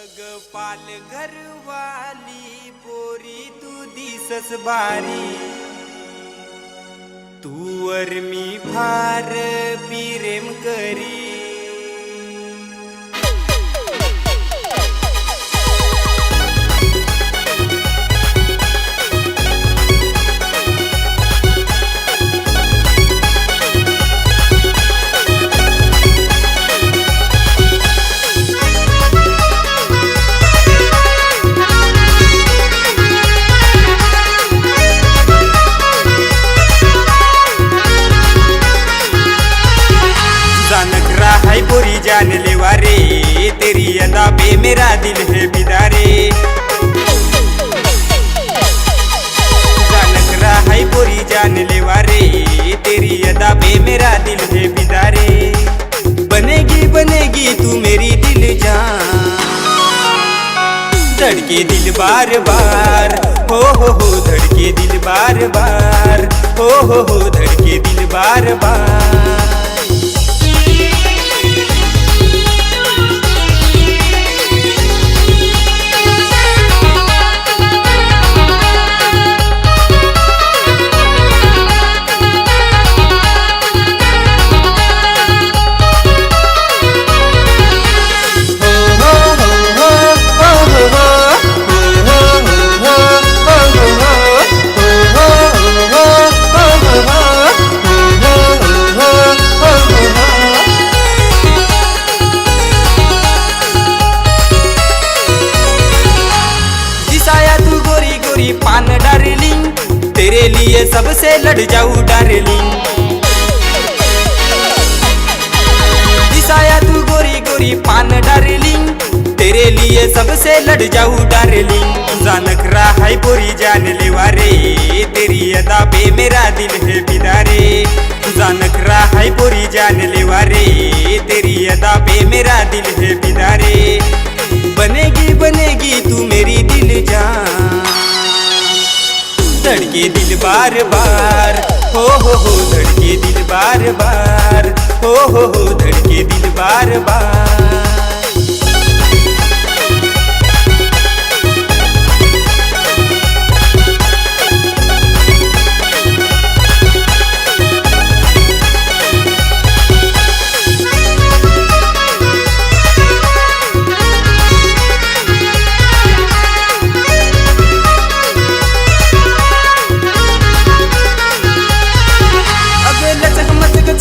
अग पालघर वाली पोरी तू दिसस बारी, तूवर मी फार प्रेम करी. हाय बोरी जान ले वारे, तेरी अदा पे मेरा दिल है बिदारे. जानक रहा है बोरी जान ले वारे, तेरी अदा पे मेरा दिल है बिदारे. बनेगी बनेगी तू मेरी दिल जान, धड़के दिल बार बार, हो धड़के दिल बार बार, हो धड़के दिल बार बार. पान डार्लिंग, तेरे लिए सबसे लड़ जाऊं डार्लिंग. दिसाया तू गोरी गोरी पान डार्लिंग, तेरे लिए सबसे लड़ जाऊं डार्लिंग. जानक रहा है बोरी जान ले वारे, तेरी अदा पे मेरा दिल है बिदारे. जानक रहा है बोरी जान ले वारे, तेरी अदा पे मेरा दिल है बिदारे. बनेगी बनेगी तू मेरी दिल जान, धड़के दिल बार बार, हो धड़के दिल बार बार, हो धड़के दिल बार बार.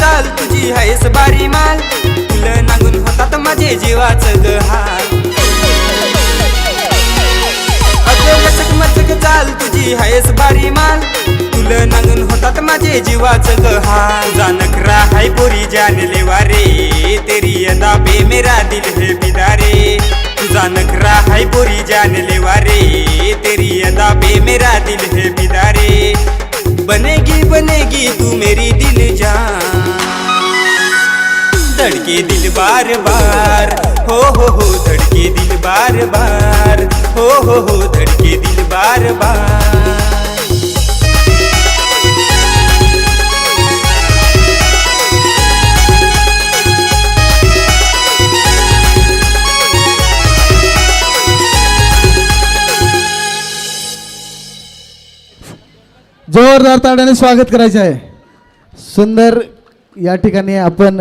चाल तुझी आहेस बारी माल, तुला नांगून होतात माझे जीवाचं ग हाल. लचक मचक चाल तुझी आहेस बारी माल, तुला नांगून होतात माझे जीवाचं ग हाल. जानक रहा है बोरी जान ले वारे, तेरी अदा पे मेरा दिल है बिदारे. जानक रहा है बोरी जान ले वारे, तेरी अदा पे मेरा दिल है बिदारे. बनेगी बनेगी तू मेरी दिल जान, धड़के दिल बार बार, हो धड़के दिल बार बार, हो धड़के दिल बार बार. जोरदार ताड़्याने स्वागत करायचे आहे. सुंदर या ठिकाणी आपण